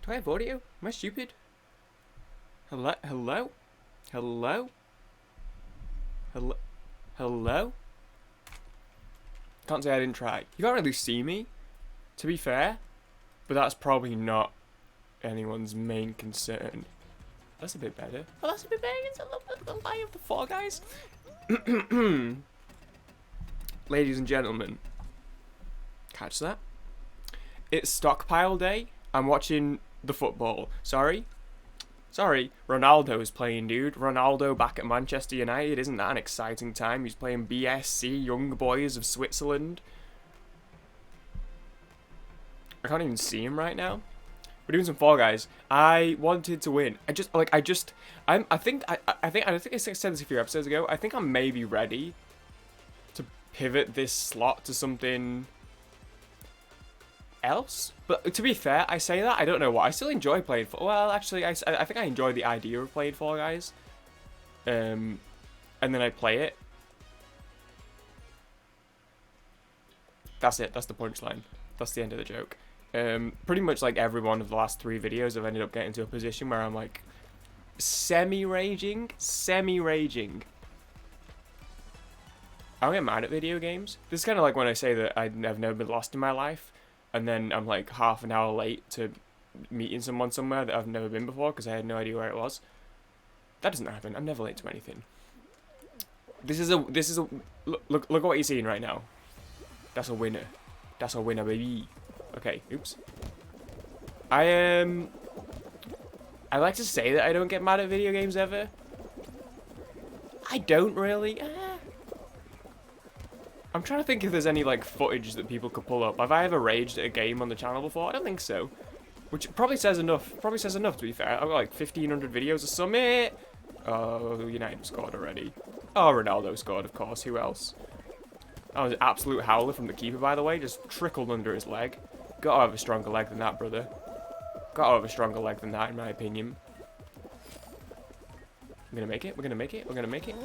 Do I have audio? Am I stupid? Hello? Hello? Hello? Hello? Hello? Can't say I didn't try. You can't really see me, to be fair, but that's probably not anyone's main concern. That's a bit better. Oh, that's a bit better. It's a little bit of the lie of the Fall Guys. Ladies and gentlemen, catch that? It's stockpile day. I'm watching the football. Sorry, Ronaldo's playing, dude. Ronaldo back at Manchester United. Isn't that an exciting time? He's playing BSC, Young Boys of Switzerland. I can't even see him right now. We're doing some Fall Guys. I wanted to win. I think I said this a few episodes ago. I think I'm maybe ready to pivot this slot to something else. But to be fair, I say that, I don't know what. I still enjoy playing well, actually, I think I enjoy the idea of playing Fall Guys. And then I play it. That's it. That's the punchline. That's the end of the joke. Pretty much like every one of the last 3 videos, I've ended up getting to a position where I'm like semi-raging. I don't get mad at video games. This is kind of like when I say that I've never been lost in my life, and then I'm like half an hour late to meeting someone somewhere that I've never been before because I had no idea where it was. That doesn't happen. I'm never late to anything. This is a look at what you're seeing right now. That's a winner. That's a winner, baby. Okay, oops. I like to say that I don't get mad at video games ever. I don't really. I'm trying to think if there's any like footage that people could pull up. Have I ever raged at a game on the channel before? I don't think so. Which probably says enough. Probably says enough, to be fair. I've got like 1,500 videos or something. Oh, United scored already. Oh, Ronaldo scored, of course. Who else? That was an absolute howler from the keeper, by the way. Just trickled under his leg. Gotta have a stronger leg than that, brother. Gotta have a stronger leg than that, in my opinion. We're gonna make it. We're gonna make it. We're gonna make it.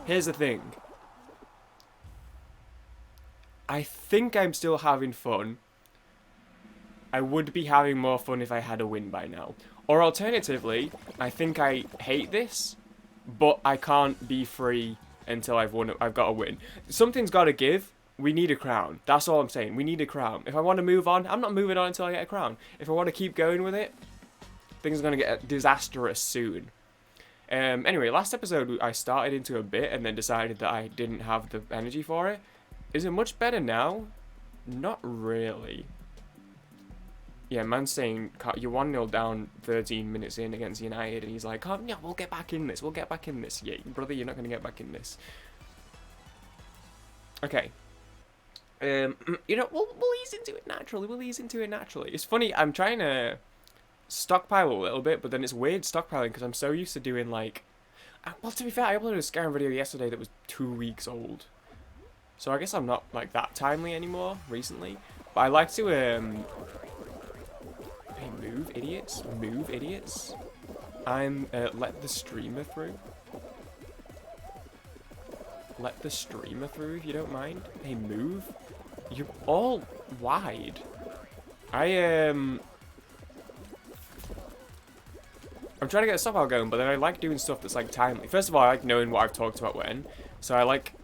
Here's the thing. I think I'm still having fun. I would be having more fun if I had a win by now. Or alternatively, I think I hate this, but I can't be free until I've won. I've got to win. Something's got to give. We need a crown. That's all I'm saying. We need a crown. If I want to move on, I'm not moving on until I get a crown. If I want to keep going with it, things are going to get disastrous soon. Anyway, last episode I started into a bit and then decided that I didn't have the energy for it. Is it much better now? Not really. Yeah, man's saying you're 1-0 down 13 minutes in against United, and he's like, oh, yeah, we'll get back in this. We'll get back in this. Yeah, brother, you're not going to get back in this. Okay. You know, we'll ease into it naturally. We'll ease into it naturally. It's funny, I'm trying to stockpile a little bit, but then it's weird stockpiling because I'm so used to doing, like... Well, to be fair, I uploaded a Skyrim video yesterday that was 2 weeks old. So I guess I'm not, like, that timely anymore, recently. But I like to, Hey, move, idiots. Move, idiots. Let the streamer through. Let the streamer through, if you don't mind. Hey, move. You're all wide. I'm trying to get a stockpile going, but then I like doing stuff that's, like, timely. First of all, I like knowing what I've talked about when. So I like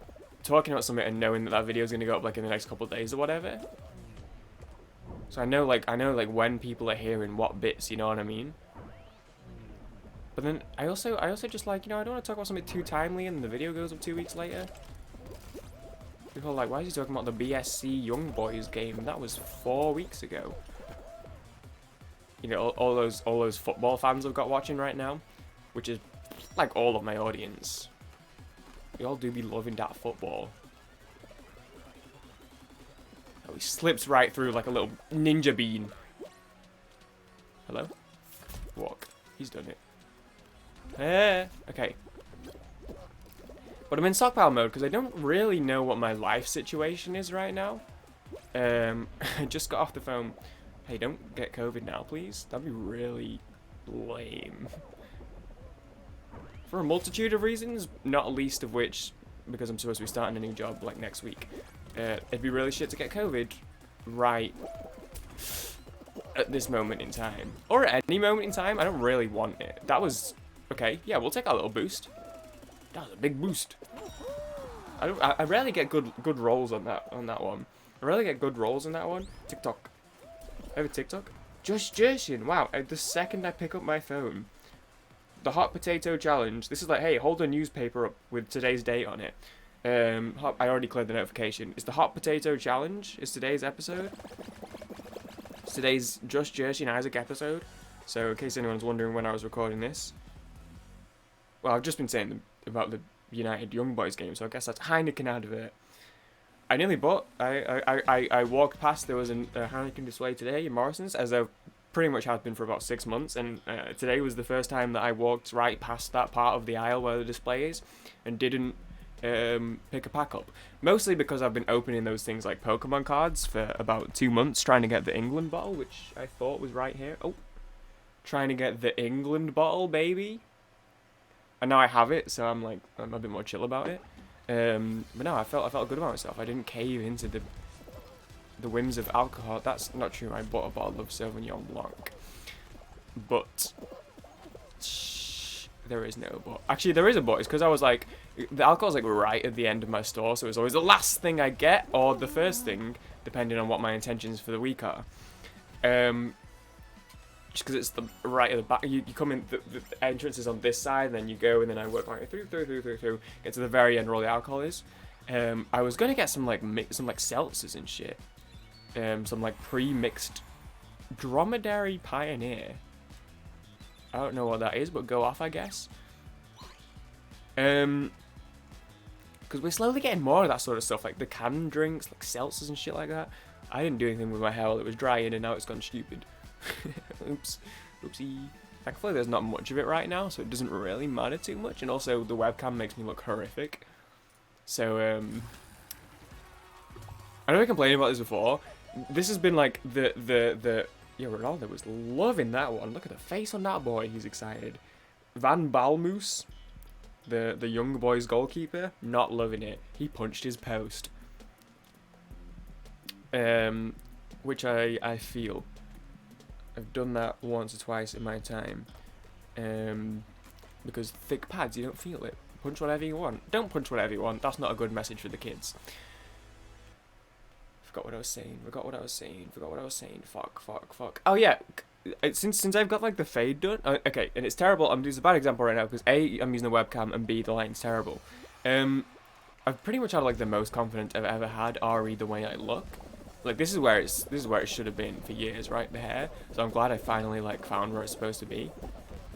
talking about something and knowing that video is going to go up, like, in the next couple of days or whatever. So I know, like, when people are hearing what bits, you know what I mean? But then I also just, like, you know, I don't want to talk about something too timely and the video goes up 2 weeks later. People are like, why is he talking about the BSC Young Boys game? That was 4 weeks ago. You know, all those football fans I've got watching right now, which is like all of my audience. We all do be loving that football. Oh, he slips right through like a little ninja bean. Hello? Walk. He's done it. Okay. But I'm in stockpile mode because I don't really know what my life situation is right now. I just got off the phone. Hey, don't get COVID now, please. That'd be really lame. For a multitude of reasons, not least of which, because I'm supposed to be starting a new job, like, next week. It'd be really shit to get COVID right at this moment in time. Or at any moment in time. I don't really want it. That was... Okay, yeah, we'll take our little boost. That was a big boost. I rarely get good rolls on that one. I rarely get good rolls on that one. TikTok. I have a TikTok? Just Jersian. Wow, the second I pick up my phone. The hot potato challenge. This is like, hey, hold a newspaper up with today's date on it. I already cleared the notification. It's the hot potato challenge. Is today's episode. It's today's Just Jersey and Isaac episode. So in case anyone's wondering when I was recording this. Well, I've just been saying about the United Young Boys game, so I guess that's Heineken out of it. I nearly bought. I walked past. There was a Heineken display today in Morrison's, as there pretty much has been for about 6 months, and today was the first time that I walked right past that part of the aisle where the display is, and didn't pick a pack up. Mostly because I've been opening those things like Pokemon cards for about 2 months, trying to get the England bottle, which I thought was right here. Oh, trying to get the England bottle, baby. And now I have it, so I'm a bit more chill about it. But no, I felt good about myself. I didn't cave into the whims of alcohol. That's not true. I bought a bottle of Sauvignon Blanc, but there is no but. Actually, there is a but. It's because I was like, the alcohol's like right at the end of my store, so it's always the last thing I get or the first thing, depending on what my intentions for the week are. Just because it's the right at the back. You come in, the entrance is on this side, and then you go, and then I work my way through, get to the very end where all the alcohol is. I was gonna get some like seltzers and shit. Some like pre-mixed Dromedary Pioneer. I don't know what that is, but go off, I guess. Because we're slowly getting more of that sort of stuff, like the canned drinks, like seltzers and shit like that. I didn't do anything with my hair while it was drying, and now it's gone stupid. Oops. Oopsie. Thankfully there's not much of it right now, so it doesn't really matter too much, and also the webcam makes me look horrific. So, I know I complained about this before. This has been like yeah, Ronaldo was loving that one. Look at the face on that boy, he's excited. Van Balmoes, the young boys goalkeeper, not loving it. He punched his post. Which I feel. I've done that once or twice in my time. Because thick pads, you don't feel it. Punch whatever you want. Don't punch whatever you want. That's not a good message for the kids. Forgot what I was saying. Fuck. Oh yeah. Since I've got like the fade done. Okay, and it's terrible. I'm using a bad example right now because A, I'm using the webcam, and B, the lighting's terrible. I've pretty much had like the most confidence I've ever had re the way I look. Like this is where it should have been for years, right? The hair. So I'm glad I finally like found where it's supposed to be.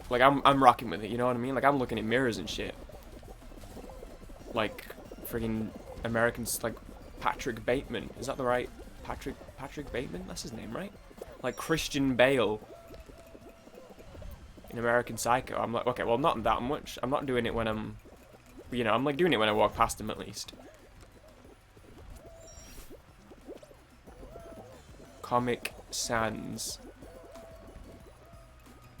Like I'm rocking with it, you know what I mean? Like I'm looking at mirrors and shit. Like friggin' Americans, like Patrick Bateman. Is that the right Patrick Bateman? That's his name, right? Like Christian Bale in American Psycho. I'm like, okay, well not that much. I'm not doing it when I'm, you know, I'm like doing it when I walk past him at least. Comic Sans.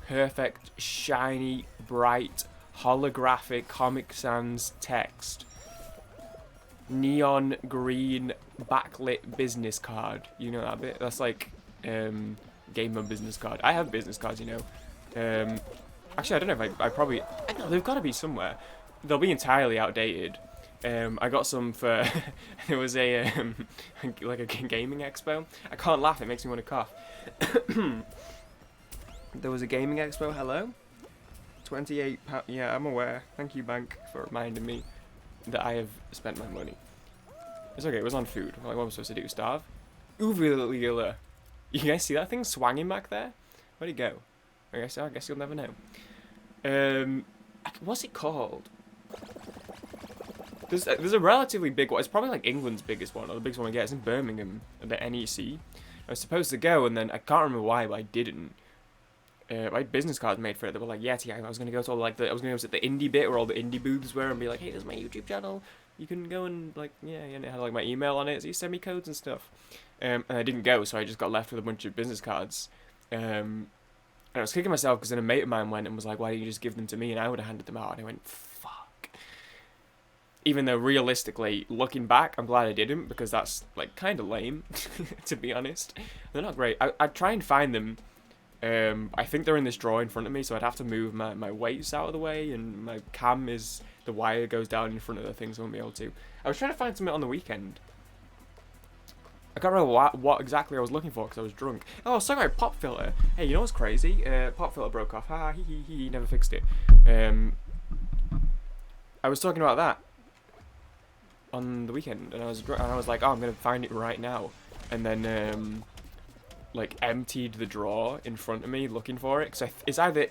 Perfect, shiny, bright, holographic Comic Sans text. Neon green backlit business card. You know that bit? That's like gamer business card. I have business cards, you know. Actually, I don't know if I probably... I know, they've got to be somewhere. They'll be entirely outdated. I got some for... There was a like a gaming expo. I can't laugh, it makes me want to cough. There was a gaming expo, hello? £28, yeah, I'm aware. Thank you, bank, for reminding me that I have spent my money. It's okay, it was on food. Like, what am I supposed to do, starve? Uvula. You guys see that thing swanging back there? Where'd it go? I guess you'll never know. What's it called? There's a relatively big one. It's probably like England's biggest one, or the biggest one we get. It's in Birmingham, at the NEC. I was supposed to go, and then I can't remember why, but I didn't. I had business cards made for it. They were like Yeti. I was gonna go to all like I was gonna go to the indie bit where all the indie booths were, and be like, hey, this is my YouTube channel. You can go and like and it had like my email on it, so you send me codes and stuff. And I didn't go, so I just got left with a bunch of business cards. And I was kicking myself because then a mate of mine went and was like, why didn't you just give them to me? And I would have handed them out. And I went, fuck. Even though realistically, looking back, I'm glad I didn't, because that's like kind of lame, to be honest. They're not great. I'd try and find them. I think they're in this drawer in front of me, so I'd have to move my weights out of the way, and my cam is, the wire goes down in front of the thing, so I won't be able to. I was trying to find something on the weekend. I can't remember what exactly I was looking for because I was drunk. Oh, sorry, my pop filter. Hey, you know what's crazy? Pop filter broke off. Ha, he never fixed it. I was talking about that on the weekend, and I was like, oh, I'm gonna find it right now, and then like emptied the drawer in front of me looking for it, because it's either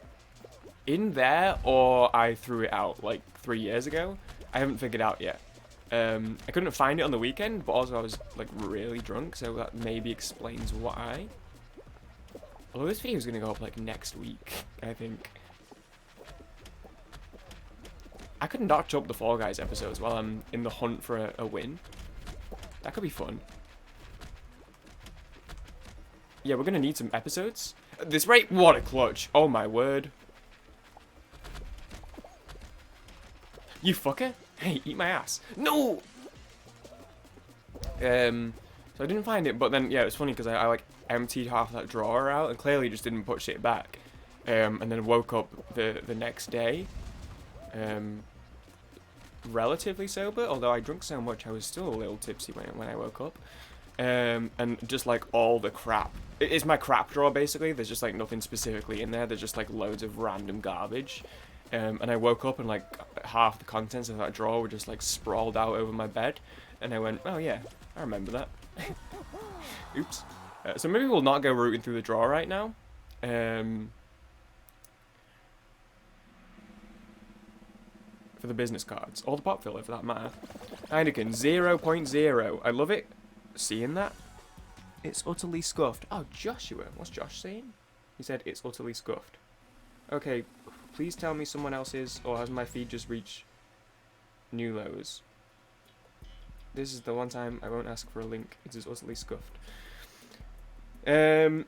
in there or I threw it out like 3 years ago. I haven't figured out yet. I couldn't find it on the weekend, but also I was like really drunk, so that maybe explains why. Although this video is gonna go up like next week, I think. I could notch up the Fall Guys episodes while I'm in the hunt for a win. That could be fun. Yeah, we're gonna need some episodes. At this rate, what a clutch! Oh my word! You fucker! Hey, eat my ass! No! So I didn't find it, but then yeah, it was funny because I like emptied half that drawer out and clearly just didn't put shit back. And then woke up the next day, relatively sober. Although I drank so much, I was still a little tipsy when I woke up. And just like all the crap. It's my crap drawer basically. There's just like nothing specifically in there. There's just like loads of random garbage. And I woke up and like half the contents of that drawer were just like sprawled out over my bed. And I went, oh yeah, I remember that. Oops. So maybe we'll not go rooting through the drawer right now. For the business cards. Or the pop filler for that matter. Heineken 0.0. I love it. Seeing that. It's utterly scuffed. Oh, Joshua. What's Josh saying? He said it's utterly scuffed. Okay, please tell me someone else is, or has my feed just reached new lows? This is the one time I won't ask for a link. It is utterly scuffed. Yeah,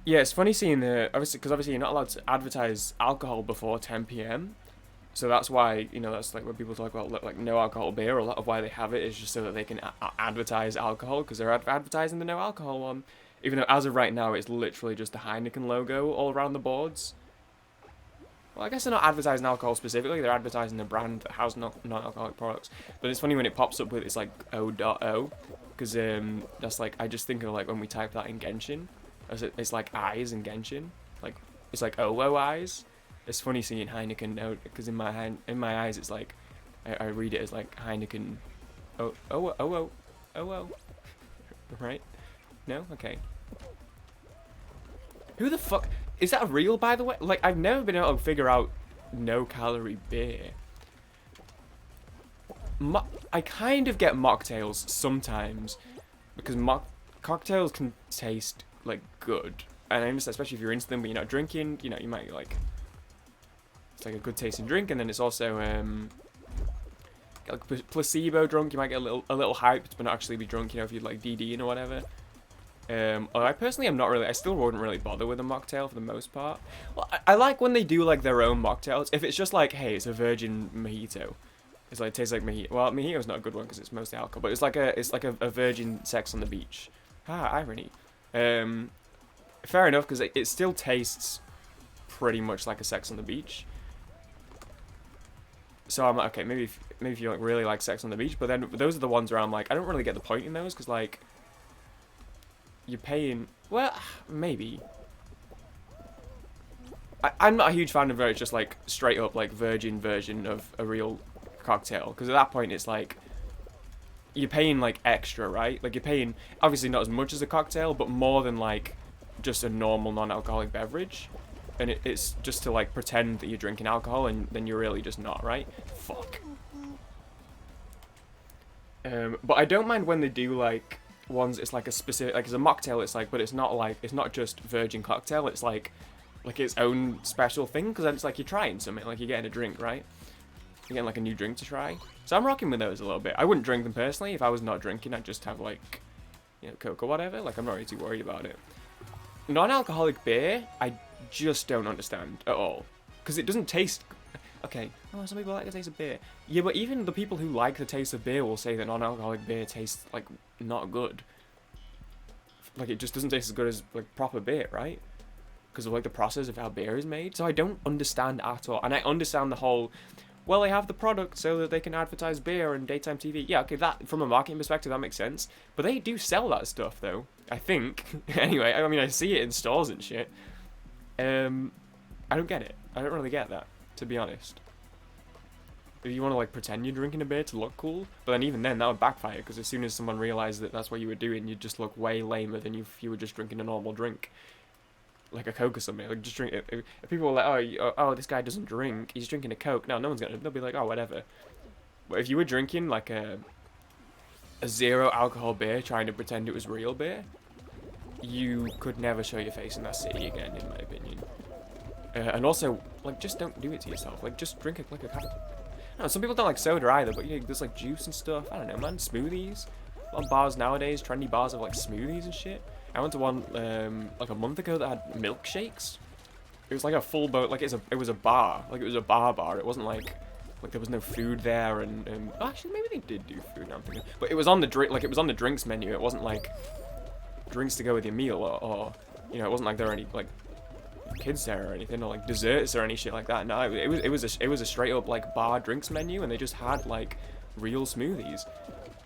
it's funny seeing the, obviously you're not allowed to advertise alcohol before 10 PM. So that's why, you know, that's like when people talk about like no alcohol beer, a lot of why they have it is just so that they can advertise alcohol, because they're advertising the no alcohol one. Even though as of right now it's literally just the Heineken logo all around the boards. Well, I guess they're not advertising alcohol specifically, they're advertising the brand that has non-alcoholic products. But it's funny when it pops up with it's like O.O, because that's like, I just think of like when we type that in Genshin, it's like eyes in Genshin, like it's like O eyes. It's funny seeing Heineken now, because in my eyes it's like, I read it as like Heineken, oh, right? No? Okay. Who the fuck, is that real by the way? Like, I've never been able to figure out no calorie beer. I kind of get mocktails sometimes, because cocktails can taste like good, and I understand, especially if you're into them but you're not drinking, you know, you might like, it's like a good tasting drink, and then it's also like placebo drunk. You might get a little hyped but not actually be drunk, you know, if you're like DDing or whatever. I personally am not really, I still wouldn't really bother with a mocktail for the most part. Well, I like when they do like their own mocktails. If it's just like, hey, it's a virgin mojito, it's like, it tastes like mojito. Well, mojito's not a good one because it's mostly alcohol, but it's like a virgin sex on the beach. Irony. Fair enough, because it still tastes pretty much like a sex on the beach. So I'm like, okay, maybe if you like really like sex on the beach, but then those are the ones where I'm like, I don't really get the point in those, because like, you're paying, well, maybe. I'm not a huge fan of where it's just like straight up like virgin version of a real cocktail, because at that point it's like, you're paying like extra, right? Like you're paying, obviously not as much as a cocktail, but more than like just a normal non-alcoholic beverage. And it's just to like pretend that you're drinking alcohol, and then you're really just not, right? Fuck. But I don't mind when they do like ones, it's like a specific, like it's a mocktail, it's like, but it's not like, it's not just virgin cocktail, it's like its own special thing, because then it's like you're trying something, like you're getting a drink, right? You're getting like a new drink to try. So I'm rocking with those a little bit. I wouldn't drink them personally. If I was not drinking, I'd just have like, you know, Coke or whatever. Like I'm not really too worried about it. Non-alcoholic beer, I just don't understand at all, because it doesn't taste, Okay, oh, some people like the taste of beer. Yeah, but even the people who like the taste of beer will say that non-alcoholic beer tastes, like, not good. Like, it just doesn't taste as good as, like, proper beer, right? Because of, like, the process of how beer is made. So I don't understand at all. And I understand the whole, well, they have the product so that they can advertise beer and daytime TV. Yeah, okay, that, from a marketing perspective, that makes sense. But they do sell that stuff, though. I think. Anyway, I mean, I see it in stores and shit. I don't get it. I don't really get that, to be honest. If you want to, like, pretend you're drinking a beer to look cool, but then even then, that would backfire, because as soon as someone realised that that's what you were doing, you'd just look way lamer than if you were just drinking a normal drink. Like a Coke or something. Like, just drink it. If people are like, oh, this guy doesn't drink, he's drinking a Coke. No one's gonna, they'll be like, oh, whatever. But if you were drinking, like, a zero alcohol beer, trying to pretend it was real beer, you could never show your face in that city again, in my opinion. And also, like, just don't do it to yourself. Like, just drink like a cup. I don't know, some people don't like soda either, but, you know, there's, like, juice and stuff. I don't know, man. Smoothies. A lot of bars nowadays, trendy bars have, like, smoothies and shit. I went to one, like, a month ago that had milkshakes. It was, like, a full boat. Like, it was a bar. Like, it was a bar. It wasn't, like, there was no food there, and actually, maybe they did do food, now I'm thinking. But it was on the drink, like, it was on the drinks menu. It wasn't, like, drinks to go with your meal, or you know, it wasn't like there were any, like, kids there or anything, or like desserts or any shit like that. No, it was a straight up, like, bar drinks menu, and they just had, like, real smoothies,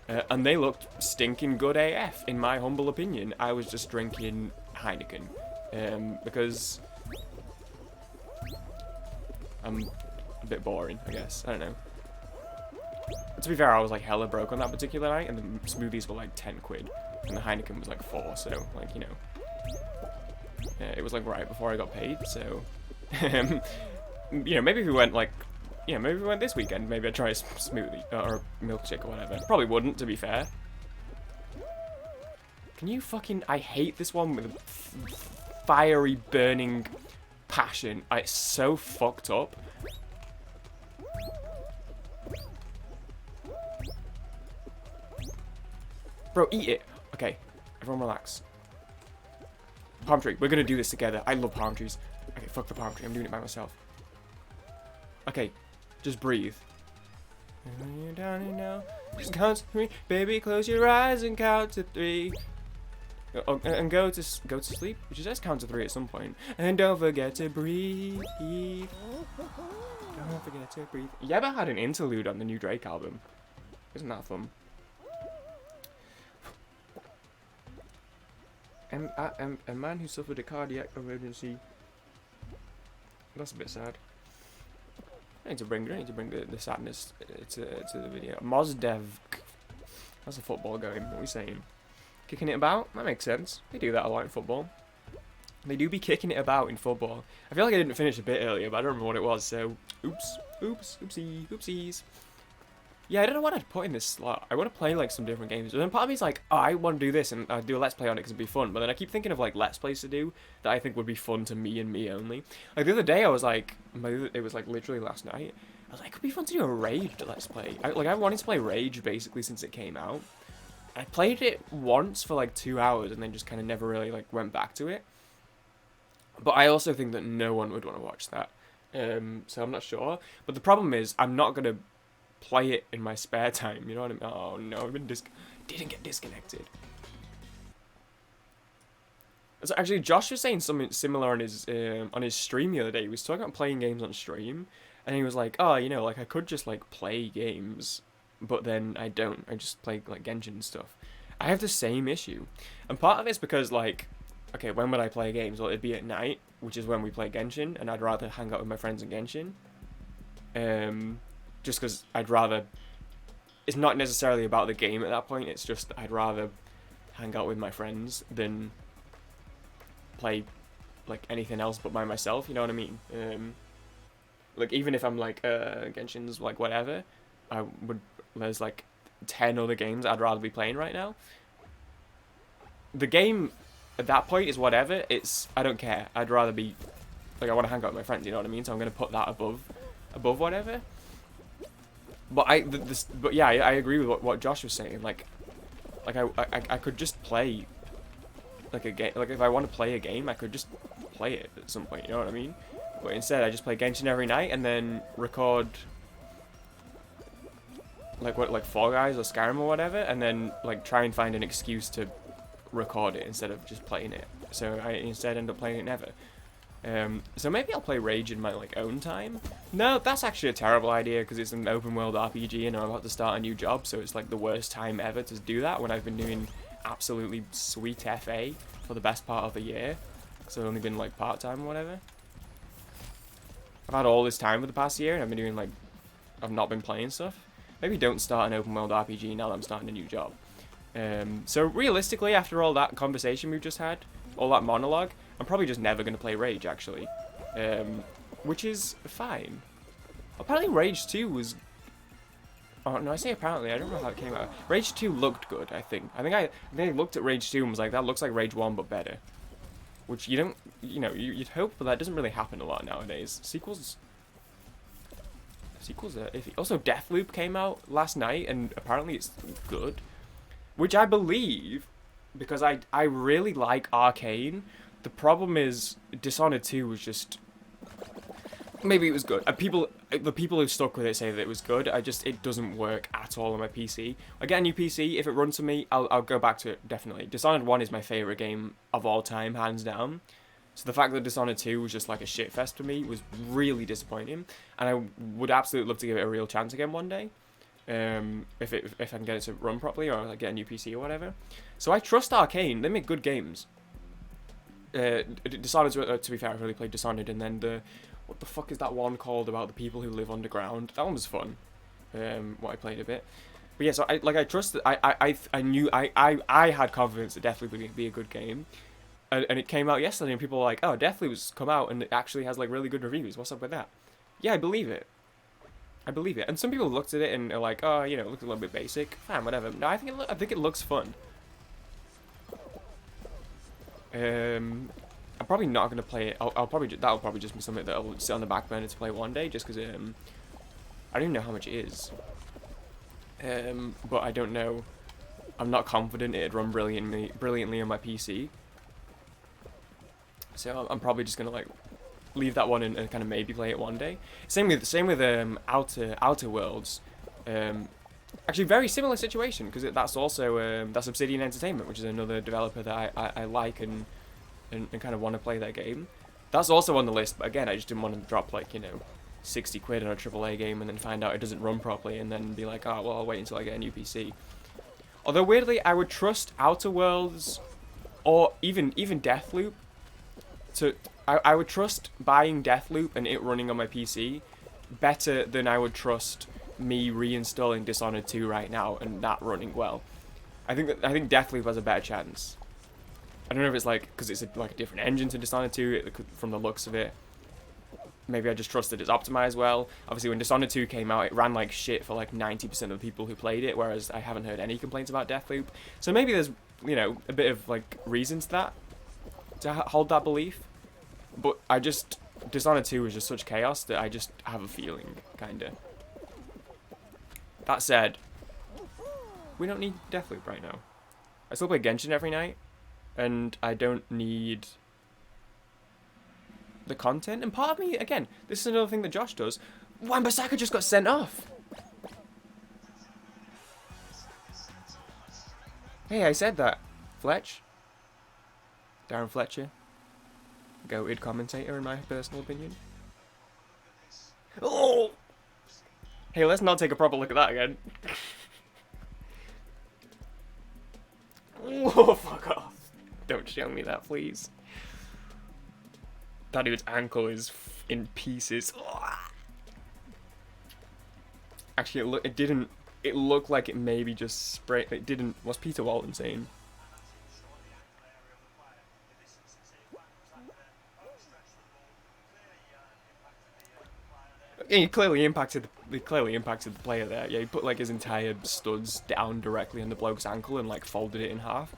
and they looked stinking good AF, in my humble opinion. I was just drinking Heineken, because I'm a bit boring, I guess. I don't know. But to be fair, I was, like, hella broke on that particular night, and the smoothies were like 10 quid, and the Heineken was like 4, so, like, you know. It was, like, right before I got paid, so, you know, maybe if we went, like, yeah, maybe if we went this weekend, maybe I'd try a smoothie, or a milkshake or whatever. Probably wouldn't, to be fair. Can you fucking, I hate this one with a fiery, burning passion. It's so fucked up. Bro, eat it. Okay, everyone relax. Palm tree. We're gonna do this together. I love palm trees. Okay, fuck the palm tree. I'm doing it by myself. Okay, just breathe. You're down and now. Just count to 3. Baby, close your eyes and count to 3. Oh, and go to sleep. Which says count to 3 at some point. And don't forget to breathe. Don't forget to breathe. You ever had an interlude on the new Drake album? Isn't that fun? A man who suffered a cardiac emergency. That's a bit sad. I need to bring the sadness to the video. Mozdev. That's a football game. What are we saying? Kicking it about? That makes sense. They do that a lot in football. They do be kicking it about in football. I feel like I didn't finish a bit earlier, but I don't remember what it was, so oops. Oopsies. Yeah, I don't know what I'd put in this slot. I want to play, like, some different games. But then part of me's like, oh, I want to do this, and I'd do a Let's Play on it because it'd be fun. But then I keep thinking of, like, Let's Plays to do that I think would be fun to me and me only. Like, the other day I was like, it was, like, literally last night. I was like, it could be fun to do a Rage Let's Play. I've wanted to play Rage, basically, since it came out. I played it once for, like, 2 hours, and then just kind of never really, like, went back to it. But I also think that no one would want to watch that. So I'm not sure. But the problem is, I'm not going to play it in my spare time, you know what I mean? Oh no, I've been didn't get disconnected. So actually, Josh was saying something similar on his stream the other day. He was talking about playing games on stream, and he was like, oh, you know, like, I could just, like, play games, but then I don't. I just play, like, Genshin and stuff. I have the same issue, and part of it's because, like, okay, when would I play games? Well, it'd be at night, which is when we play Genshin, and I'd rather hang out with my friends in Genshin. Just because I'd rather... It's not necessarily about the game at that point, it's just I'd rather hang out with my friends than play, like, anything else but by myself, you know what I mean? Like, even if I'm, like, Genshin's, like, whatever, there's, like, 10 other games I'd rather be playing right now. The game, at that point, is whatever, I don't care. I'd rather be, like, I want to hang out with my friends, you know what I mean? So I'm going to put that above whatever. But but yeah, I agree with what Josh was saying. Like I could just play, like, a game. Like, if I want to play a game, I could just play it at some point. You know what I mean? But instead, I just play Genshin every night and then record like Fall Guys or Skyrim or whatever, and then like try and find an excuse to record it instead of just playing it. So I instead end up playing it never. So maybe I'll play Rage in my like own time. No, that's actually a terrible idea because it's an open world RPG and I'm about to start a new job, so it's like the worst time ever to do that when I've been doing absolutely sweet FA for the best part of a year. So I've only been like part-time or whatever. I've had all this time for the past year and I've been doing like, I've not been playing stuff. Maybe don't start an open world RPG now that I'm starting a new job. So realistically, after all that conversation we've just had, all that monologue, I'm probably just never going to play Rage, actually. Which is fine. Apparently Rage 2 was... Oh, no, I say apparently. I don't know how it came out. Rage 2 looked good, I think. I think I looked at Rage 2 and was like, that looks like Rage 1, but better. Which you don't... You know, you'd hope, but that doesn't really happen a lot nowadays. Sequels are iffy. Also, Deathloop came out last night, and apparently it's good. Which I believe, because I really like Arcane. The problem is, Dishonored 2 was just... Maybe it was good. The people who stuck with it say that it was good. It doesn't work at all on my PC. I get a new PC, if it runs for me, I'll go back to it, definitely. Dishonored 1 is my favourite game of all time, hands down. So the fact that Dishonored 2 was just like a shitfest for me was really disappointing. And I would absolutely love to give it a real chance again one day. If I can get it to run properly or like get a new PC or whatever. So I trust Arcane. They make good games. Dishonored, to be fair, I've really played Dishonored, and then what the fuck is that one called about the people who live underground? That one was fun. What I played a bit. But yeah, so I trust that I knew I had confidence that Deathloop would be a good game. And it came out yesterday, and people were like, "Oh, Deathloop's come out, and it actually has like really good reviews. What's up with that?" Yeah, I believe it. I believe it. And some people looked at it and are like, "Oh, you know, it looks a little bit basic." Fine, whatever. No, I think it looks fun. I'm probably not gonna play it. That'll probably just be something that'll sit on the back burner to play one day, just because I don't even know how much it is. But I don't know. I'm not confident it'd run brilliantly on my PC. So I'm probably just gonna like leave that one and kind of maybe play it one day. Same with Outer Worlds. Actually, very similar situation because that's also that's Obsidian Entertainment, which is another developer that I like and kind of want to play their game. That's also on the list, but again, I just didn't want to drop like 60 quid on a AAA game and then find out it doesn't run properly and then be like, oh well, I'll wait until I get a new PC. Although weirdly, I would trust Outer Worlds or even Deathloop. I would trust buying Deathloop and it running on my PC better than I would trust me reinstalling Dishonored 2 right now and that running well. I think Deathloop has a better chance. I don't know if it's like because it's like a different engine to Dishonored 2 from the looks of it. Maybe I just trust that it's optimized well. Obviously, when Dishonored 2 came out, it ran like shit for like 90% of the people who played it, whereas I haven't heard any complaints about Deathloop. So maybe there's a bit of like reason to that, to hold that belief. But Dishonored 2 was just such chaos that I just have a feeling, kinda. That said, we don't need Deathloop right now. I still play Genshin every night, and I don't need the content. And part of me, again, this is another thing that Josh does. Wan-Bissaka just got sent off. Hey, I said that. Fletch. Darren Fletcher. Goated commentator, in my personal opinion. Oh! Hey, let's not take a proper look at that again. Oh, fuck off. Don't show me that, please. That dude's ankle is in pieces. Actually, it looked like it maybe just sprayed. It didn't. What's Peter Walton saying? Yeah, he clearly impacted the player there. Yeah, he put like his entire studs down directly on the bloke's ankle and like folded it in half.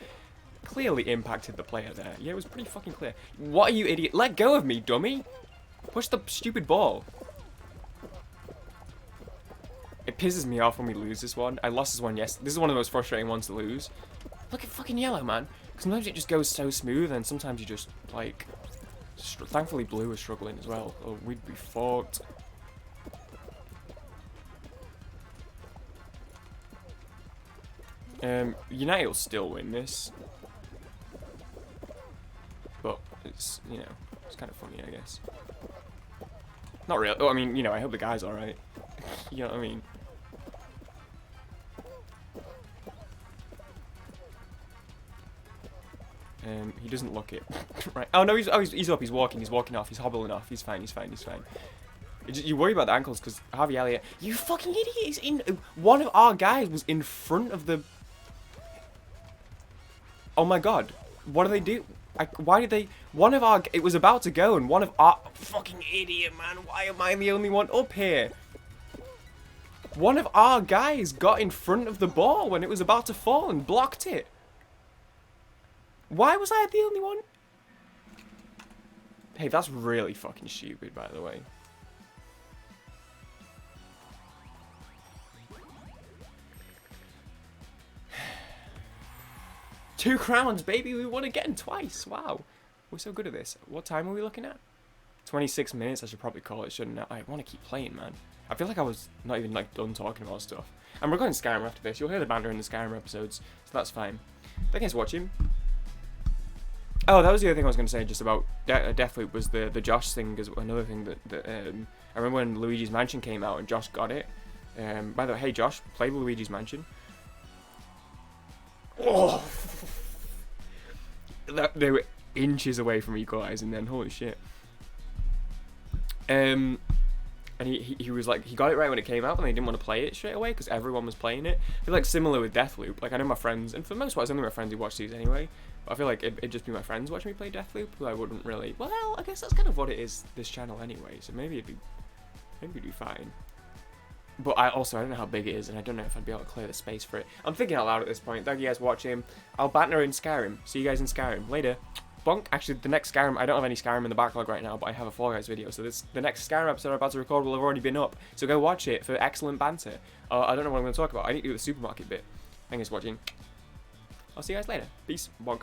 Clearly impacted the player there. Yeah, it was pretty fucking clear. What are you idiot? Let go of me, dummy! Push the stupid ball. It pisses me off when we lose this one. I lost this one yesterday. This is one of the most frustrating ones to lose. Look at fucking yellow, man. Sometimes it just goes so smooth and sometimes you just like Thankfully, blue is struggling as well, or we'd be fucked. United will still win this. But it's, you know, it's kind of funny, I guess. Not really. Oh, I mean, you know, I hope the guy's alright. You know what I mean? He doesn't look it. Right. Oh, no, he's up. He's walking off. He's hobbling off. He's fine. You worry about the ankles because Harvey Elliott... You fucking idiot! He's in... One of our guys was in front of the... Oh my god. What do they do? Why did they... One of our... It was about to go and one of our... Fucking idiot, man. Why am I the only one up here? One of our guys got in front of the ball when it was about to fall and blocked it. Why was I the only one? Hey, that's really fucking stupid, by the way. Two crowns, baby. We won again twice. Wow. We're so good at this. What time are we looking at? 26 minutes. I should probably call it, shouldn't I? I want to keep playing, man. I feel like I was not even, like, done talking about stuff. And we're going Skyrim after this. You'll hear the banter in the Skyrim episodes, so that's fine. Thank you for watching. Oh, that was the other thing I was going to say just about Deathloop was the Josh thing is another thing that I remember when Luigi's Mansion came out and Josh got it. By the way, hey Josh, play Luigi's Mansion. Oh! They were inches away from equalizing then, holy shit. And he was like, he got it right when it came out and they didn't want to play it straight away because everyone was playing it. I feel like similar with Deathloop. Like I know my friends, and for the most part it's only my friends who watch these anyway. I feel like it'd just be my friends watching me play Deathloop, who I wouldn't really... Well, I guess that's kind of what it is, this channel anyway, so maybe it'd be fine. But I don't know how big it is, and I don't know if I'd be able to clear the space for it. I'm thinking out loud at this point. Thank you guys for watching. I'll banter in Skyrim. See you guys in Skyrim. Later. Bonk. Actually, the next Skyrim... I don't have any Skyrim in the backlog right now, but I have a Fall Guys video, so the next Skyrim episode I'm about to record will have already been up. So go watch it for excellent banter. I don't know what I'm going to talk about. I need to do the supermarket bit. Thank you guys for watching. I'll see you guys later. Peace. Bonk.